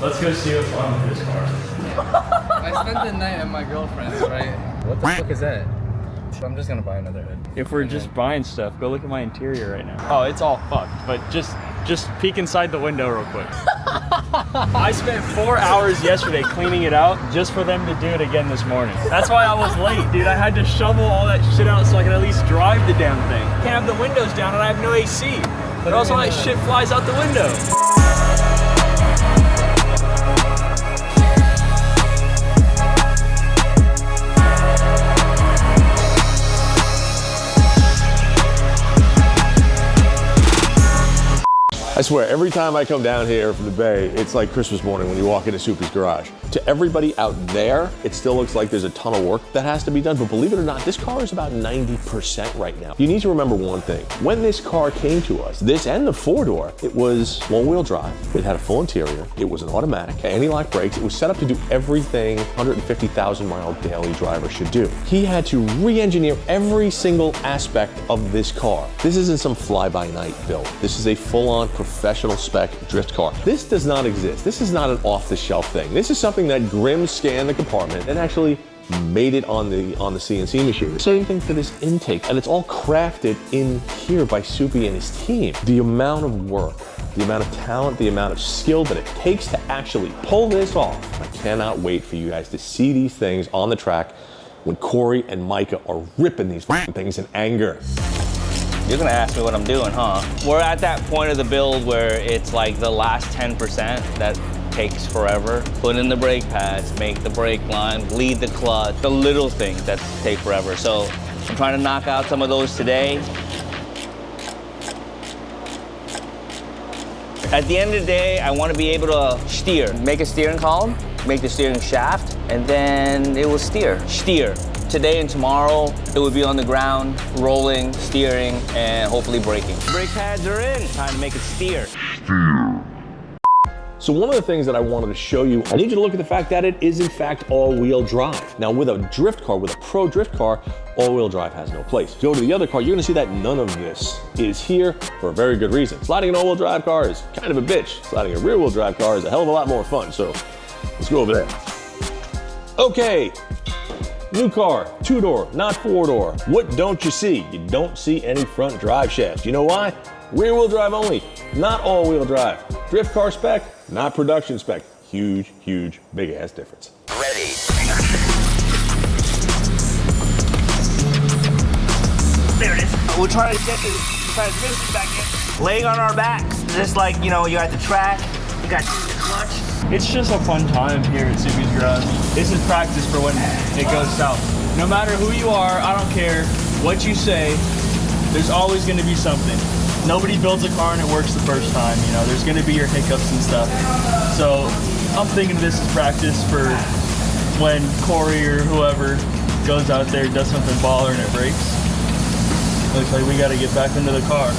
Let's go see what's wrong with this car. I spent the night at my girlfriend's, right? What the fuck is that? I'm just gonna buy another hood. If we're just buying stuff, go look at my interior right now. Oh, it's all fucked, but just peek inside the window real quick. I spent 4 hours yesterday cleaning it out just for them to do it again this morning. That's why I was late, dude. I had to shovel all that shit out so I could at least drive the damn thing. Can't have the windows down and I have no AC. But also all that shit flies out the window. I swear, every time I come down here from the Bay, it's like Christmas morning when you walk into Suppy's garage. To everybody out there, it still looks like there's a ton of work that has to be done, but believe it or not, this car is about 90% right now. You need to remember one thing. When this car came to us, this and the four-door, it was one-wheel drive. It had a full interior. It was an automatic, anti-lock brakes. It was set up to do everything 150,000-mile daily driver should do. He had to re-engineer every single aspect of this car. This isn't some fly-by-night build. This is a full-on professional spec drift car. This does not exist. This is not an off-the-shelf thing. This is something that Grimm scanned the compartment and actually made it on the CNC machine. Same thing for this intake, and it's all crafted in here by Suppy and his team. The amount of work, the amount of talent, the amount of skill that it takes to actually pull this off. I cannot wait for you guys to see these things on the track when Corey and Micah are ripping these things in anger. You're gonna ask me what I'm doing, huh? We're at that point of the build where it's like the last 10% that takes forever. Put in the brake pads, make the brake line, bleed the clutch, the little things that take forever. So I'm trying to knock out some of those today. At the end of the day, I want to be able to steer. Make a steering column, make the steering shaft, and then it will steer. Today and tomorrow, it would be on the ground, rolling, steering, and hopefully braking. Brake pads are in. Time to make it steer. So one of the things that I wanted to show you, I need you to look at the fact that it is in fact all-wheel drive. Now with a drift car, with a pro drift car, all-wheel drive has no place. Go to the other car, you're gonna see that none of this is here for a very good reason. Sliding an all-wheel drive car is kind of a bitch. Sliding a rear-wheel drive car is a hell of a lot more fun, so let's go over there. Okay. New car, two-door, not four-door. What don't you see? You don't see any front drive shafts. You know why? Rear-wheel drive only, not all-wheel drive. Drift car spec, not production spec. Huge, huge, big-ass difference. Ready. There it is. We're trying to get the transmission back in. Laying on our backs, just like, you know, you're at the track, you got the clutch. It's just a fun time here at Suppy's Garage. This is practice for when it goes south. No matter who you are, I don't care what you say, there's always gonna be something. Nobody builds a car and it works the first time, you know, there's gonna be your hiccups and stuff. So I'm thinking this is practice for when Corey or whoever goes out there, does something baller and it breaks. Looks like we gotta get back into the car.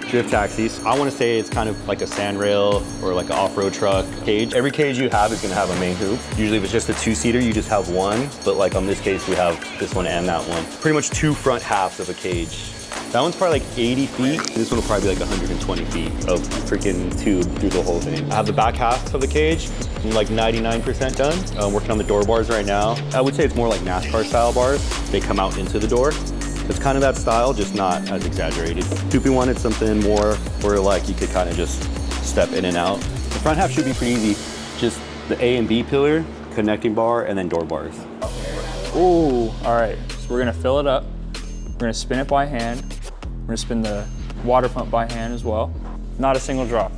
Drift taxis. I want to say it's kind of like a sand rail or like an off-road truck cage. Every cage you have is going to have a main hoop. Usually if it's just a two-seater, you just have one. But like on this case, we have this one and that one. Pretty much two front halves of a cage. That one's probably like 80 feet. This one will probably be like 120 feet of freaking tube through the whole thing. I have the back half of the cage. I'm like 99% done. I'm working on the door bars right now. I would say it's more like NASCAR style bars. They come out into the door. It's kind of that style, just not as exaggerated. Suppy wanted something more where like you could kind of just step in and out. The front half should be pretty easy. Just the A and B pillar, connecting bar, and then door bars. Ooh, all right. So we're gonna fill it up. We're gonna spin it by hand. We're gonna spin the water pump by hand as well. Not a single drop.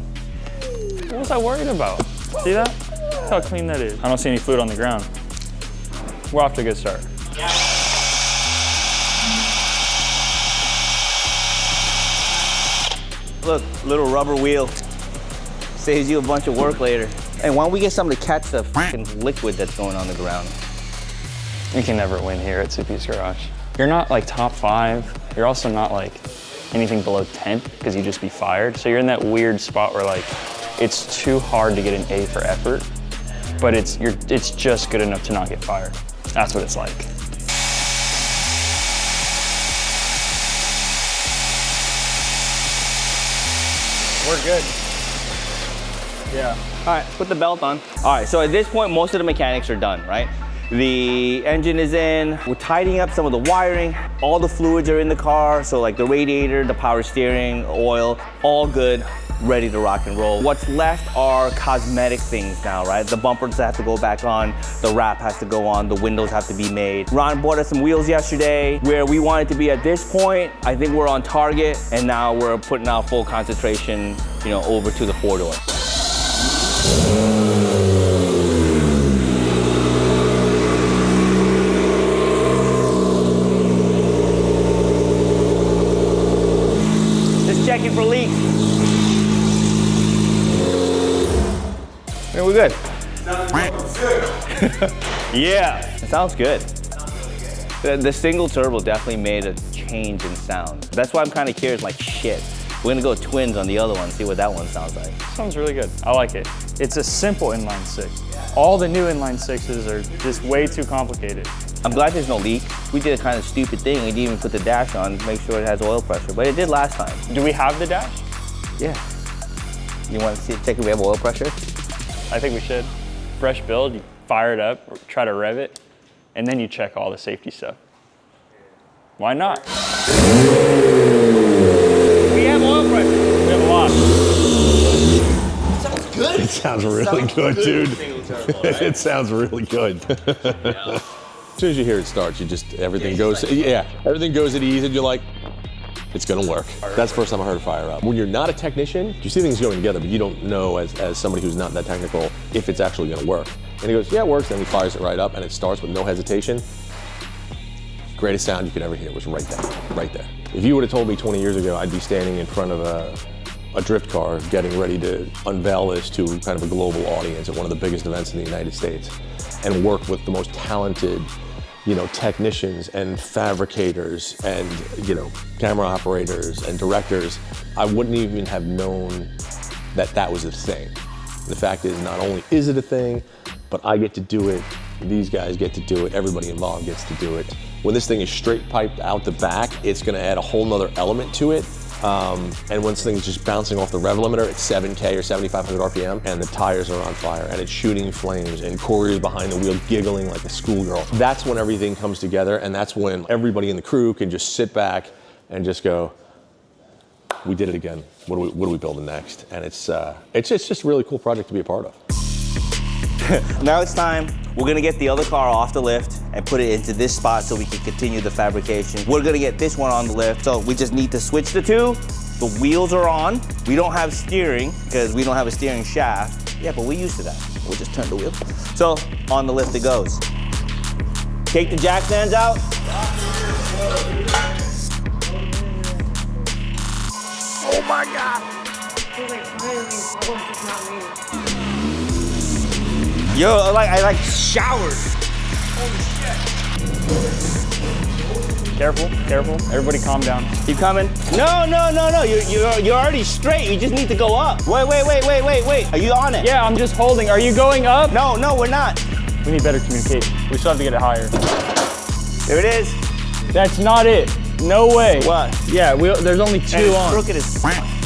What was I worried about? See that? Look how clean that is. I don't see any fluid on the ground. We're off to a good start. Look, little rubber wheel. Saves you a bunch of work later. And why don't we get somebody to catch the freaking liquid that's going on the ground? You can never win here at Suppy's Garage. You're not like top 5. You're also not like anything below 10th because you'd just be fired. So you're in that weird spot where like it's too hard to get an A for effort, but it's just good enough to not get fired. That's what it's like. We're good. Yeah. All right, put the belt on. All right, so at this point, most of the mechanics are done, right? The engine is in, we're tidying up some of the wiring, all the fluids are in the car, so like the radiator, the power steering, oil, all good, ready to rock and roll. What's left are cosmetic things now, right? The bumpers have to go back on, the wrap has to go on, the windows have to be made. Ron bought us some wheels yesterday. Where we wanted to be at this point, I think we're on target, and now we're putting our full concentration, you know, over to the 4-door. Checking for leaks. Yeah, we're good. Yeah, it sounds good. The single turbo definitely made a change in sound. That's why I'm kind of curious, like shit. We're gonna go twins on the other one, see what that one sounds like. Sounds really good. I like it. It's a simple inline six. All the new inline sixes are just way too complicated. I'm glad there's no leak. We did a kind of stupid thing. We didn't even put the dash on to make sure it has oil pressure, but it did last time. Do we have the dash? Yeah. You want to see, check if we have oil pressure? I think we should. Fresh build, you fire it up, try to rev it, and then you check all the safety stuff. Why not? We have oil pressure. We have a lot. Sounds good. It sounds really good, dude. It sounds really good. As soon as you hear it start, you just, everything goes, everything goes at ease and you're like, it's gonna work. That's the first time I heard it fire up. When you're not a technician, you see things going together, but you don't know as somebody who's not that technical if it's actually gonna work. And he goes, yeah, it works, then he fires it right up and it starts with no hesitation. Greatest sound you could ever hear was right there, right there. If you would have told me 20 years ago, I'd be standing in front of a drift car getting ready to unveil this to kind of a global audience at one of the biggest events in the United States and work with the most talented, you know, technicians and fabricators and, you know, camera operators and directors, I wouldn't even have known that that was a thing. The fact is, not only is it a thing, but I get to do it, these guys get to do it, everybody involved gets to do it. When this thing is straight piped out the back, it's gonna add a whole nother element to it. And when this thing's just bouncing off the rev limiter at 7K or 7,500 RPM, and the tires are on fire, and it's shooting flames, and Corey's behind the wheel giggling like a schoolgirl. That's when everything comes together, and that's when everybody in the crew can just sit back and just go, we did it again. What are we building next? And it's just a really cool project to be a part of. Now it's time. We're gonna get the other car off the lift and put it into this spot so we can continue the fabrication. We're gonna get this one on the lift, so we just need to switch the two. The wheels are on. We don't have steering because we don't have a steering shaft. Yeah, but we're used to that. We'll just turn the wheel. So on the lift it goes. Take the jack stands out. Oh my God. Yo, I like showered. Holy shit. Careful, careful. Everybody calm down. You coming? No. You're already straight. You just need to go up. Wait. Are you on it? Yeah, I'm just holding. Are you going up? No, we're not. We need better communication. We still have to get it higher. There it is. That's not it. No way. What? Yeah, there's only two on. Crooked as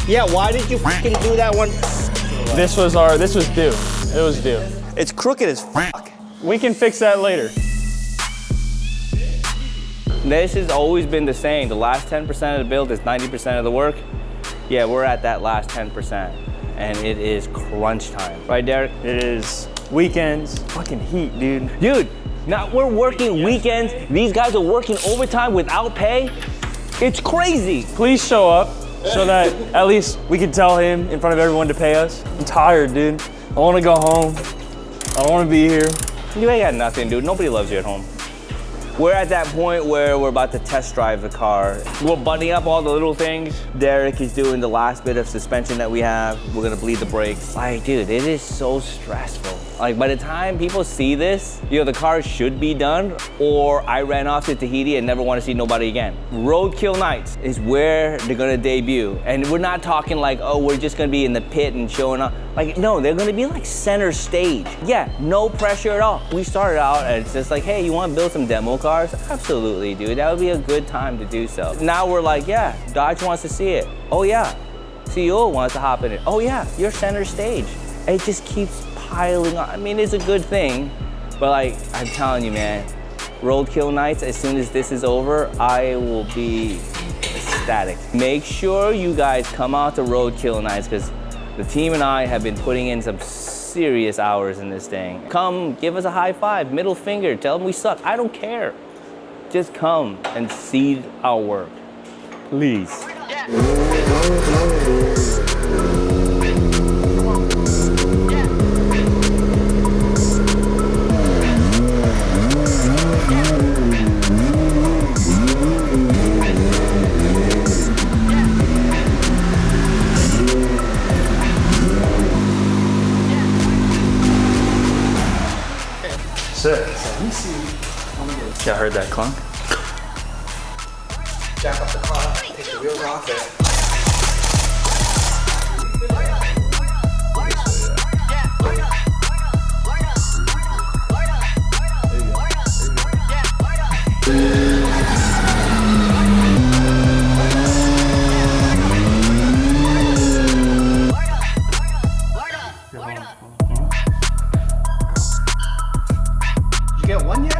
Yeah, why did you fucking do that one? This was due. It was due. It's crooked as fuck. We can fix that later. This has always been the same. The last 10% of the build is 90% of the work. Yeah, we're at that last 10%. And it is crunch time. Right, Derek? It is weekends. Fucking heat, dude. Dude, now we're working weekends. These guys are working overtime without pay. It's crazy. Please show up so that at least we can tell him in front of everyone to pay us. I'm tired, dude. I want to go home. I don't want to be here. You ain't got nothing, dude. Nobody loves you at home. We're at that point where we're about to test drive the car. We're buttoning up all the little things. Derek is doing the last bit of suspension that we have. We're gonna bleed the brakes. Like, dude, it is so stressful. Like, by the time people see this, you know, the car should be done, or I ran off to Tahiti and never want to see nobody again. Roadkill nights is where they're gonna debut. And we're not talking like, oh, we're just gonna be in the pit and showing up. Like, no, they're gonna be like center stage. Yeah, no pressure at all. We started out and it's just like, hey, you wanna build some demo cars? Absolutely, dude, that would be a good time to do so. Now we're like, yeah, Dodge wants to see it. Oh yeah, CEO wants to hop in it. Oh yeah, you're center stage. it just keeps piling on. I mean, it's a good thing, but like, I'm telling you, man, Roadkill nights, as soon as this is over, I will be ecstatic. Make sure you guys come out to Roadkill nights, because the team and I have been putting in some serious hours in this thing. Come, give us a high five, middle finger, tell them we suck. I don't care. Just come and see our work, please. Sick. Y'all heard that clunk? Jack up the car, take the wheels off it. You get one yet?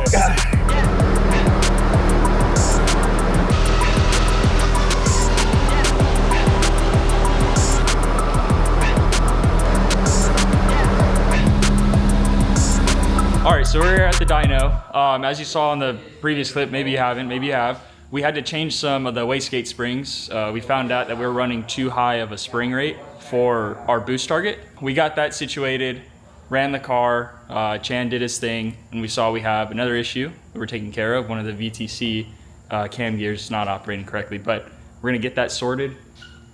All right, so we're here at the dyno. As you saw in the previous clip, maybe you haven't, maybe you have, we had to change some of the wastegate springs. We found out that we were running too high of a spring rate for our boost target. We got that situated, ran the car, Chan did his thing, and we saw we have another issue that we're taking care of. One of the VTC cam gears is not operating correctly, but we're gonna get that sorted.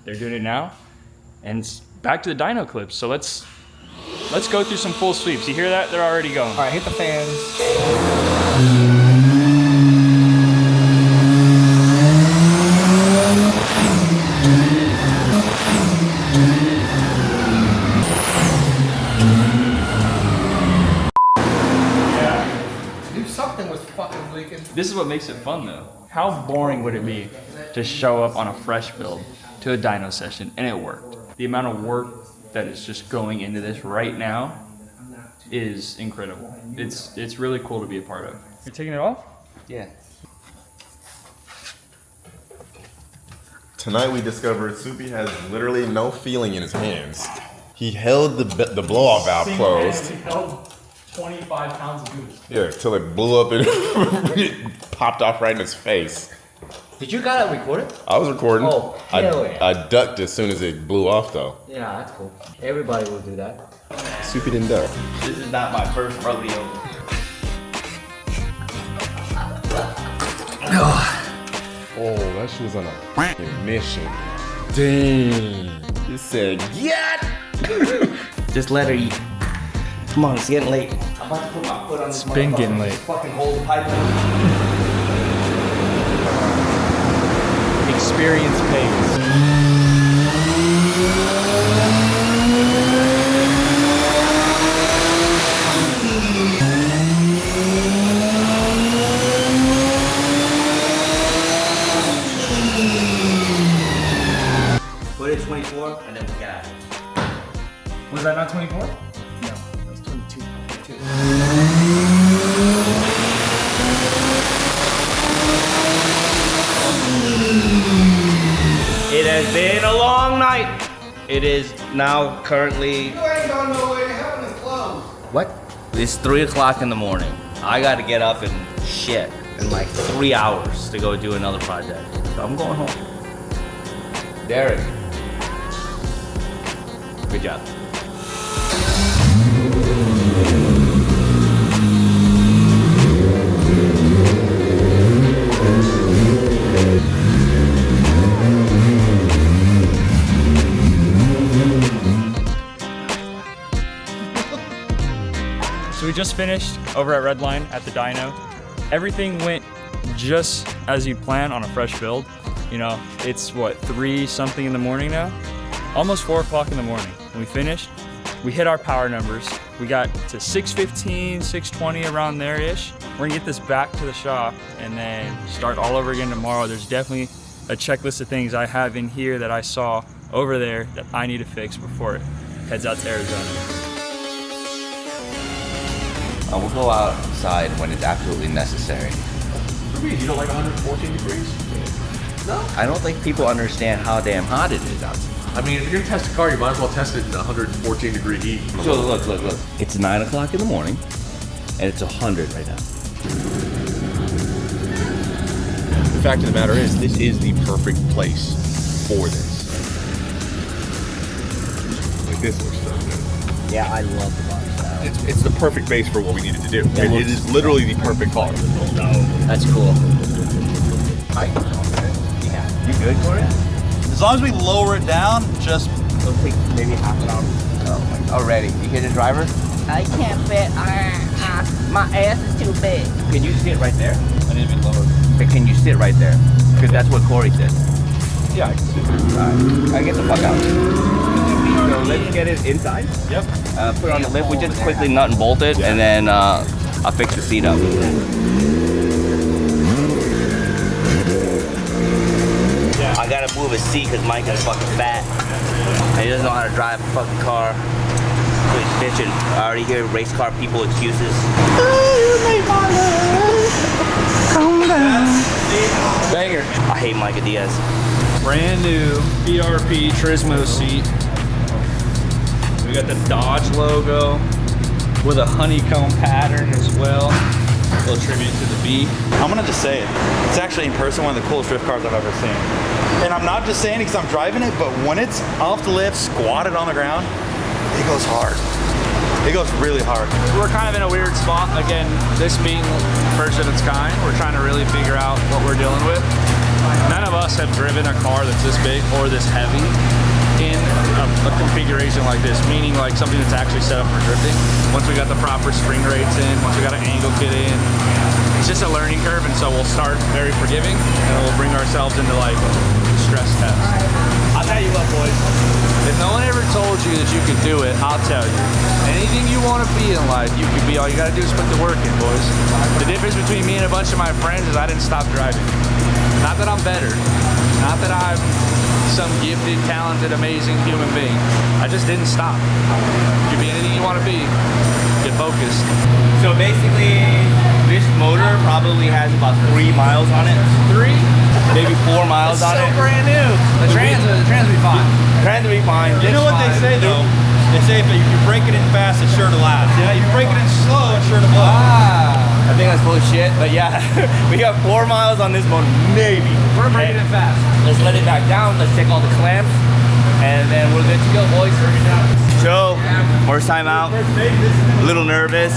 They're doing it now. And back to the dyno clips. So let's go through some full sweeps. You hear that? They're already going. All right, hit the fans. Dude, something was fucking leaking. This is what makes it fun though. How boring would it be to show up on a fresh build to a dyno session and it worked? The amount of work that is just going into this right now is incredible. It's really cool to be a part of. You're taking it off? Yeah. Tonight we discovered Suppy has literally no feeling in his hands. He held the blow-off valve closed. He held 25 pounds of boost. Yeah, till it blew up and it popped off right in his face. Did you got it recorded? I was recording. Oh, hell yeah. I ducked as soon as it blew off though. Yeah, that's cool. Everybody will do that. Suppy didn't duck. This is not my first rodeo. Oh, that shit was on a f***ing mission. Dang. It said, yeah! Just let her eat. Come on, it's getting late. I'm about to put my foot on this. It's been getting late. Fucking hold the pipe. Experience pays. Put it 24 and then we get out. Was that not 24? No, that's 22. It has been a long night. It is now currently. You ain't going nowhere. Heaven is closed. What? It's 3 o'clock in the morning. I gotta get up and shit in like 3 hours to go do another project. So I'm going home. Derek. Good job. So we just finished over at Redline at the dyno. Everything went just as you planned on a fresh build. You know, it's what, 3 something in the morning now? Almost 4 o'clock in the morning. When we finished, we hit our power numbers. We got to 615, 620 around there-ish. We're gonna get this back to the shop and then start all over again tomorrow. There's definitely a checklist of things I have in here that I saw over there that I need to fix before Heads out to Arizona. We'll go outside when it's absolutely necessary. You don't like 114 degrees? No. I don't think people understand how damn hot it is outside. I mean, if you're gonna test a car, you might as well test it in 114 degree heat. So look. It's 9 o'clock in the morning, and it's 100 right now. The fact of the matter is, this is the perfect place for this. Like, this looks so good. Yeah, I love the body style. It's the perfect base for what we needed to do. It is literally the perfect car. That's cool. Yeah. You good, Corey? As long as we lower it down, just It'll take maybe half an hour. Oh my God. Already. You hear the driver? I can't fit. My ass is too big. Can you sit right there? I need to be lower. Or can you sit right there? Because that's what Corey said. Yeah, I can see. Alright. I get the fuck out. So let's get it inside. Yep. Put it on the lift. We just quickly nut and bolt it, and then I'll fix the seat up. I gotta move his seat because Micah's fucking fat. And he doesn't know how to drive a fucking car. So he's bitching. I already hear race car people excuses. Banger. I hate Micah Diaz. Brand new BRP Turismo seat. We got the Dodge logo with a honeycomb pattern as well. A little tribute to the B. I'm gonna just say it. It's actually in person one of the coolest drift cars I've ever seen. And I'm not just saying it because I'm driving it, but when it's off the lift, squatted on the ground, it goes hard. It goes really hard. We're kind of in a weird spot. Again, this being first of its kind, we're trying to really figure out what we're dealing with. None of us have driven a car that's this big or this heavy in a configuration like this, meaning like something that's actually set up for drifting. Once we got the proper spring rates in, once we got an angle kit in, it's just a learning curve, and so we'll start very forgiving and we'll bring ourselves into like stress tests. I'll tell you what, boys, if no one ever told you that you could do it, I'll tell you. Anything you want to be in life, you can be. All you gotta do is put the work in, boys. The difference between me and a bunch of my friends is I didn't stop driving. Not that I'm better, not that I'm some gifted, talented, amazing human being. I just didn't stop. You can be anything you want to be. Get focused. So basically, this motor probably has about 3 miles on it. 3? Maybe 4 miles on it. brand new. The trans will be fine. Trans will be fine. You know what they say though? They say if you break it in fast, it's sure to last. Yeah, you break it in slow, it's sure to blow. I think that's full of shit, but yeah, we got 4 miles on this motor, maybe. We're breaking it fast. Let's let it back down. Let's take all the clamps, and then we're good to go, boys. So, first time out, a little nervous,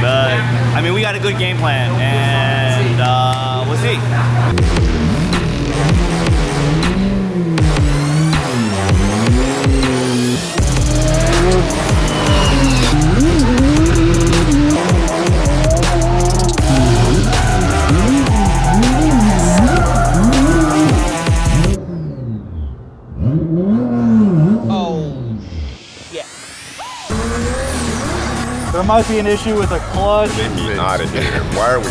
but I mean, we got a good game plan, and we'll see. There might be an issue with the clutch. Maybe not in here. Why are we?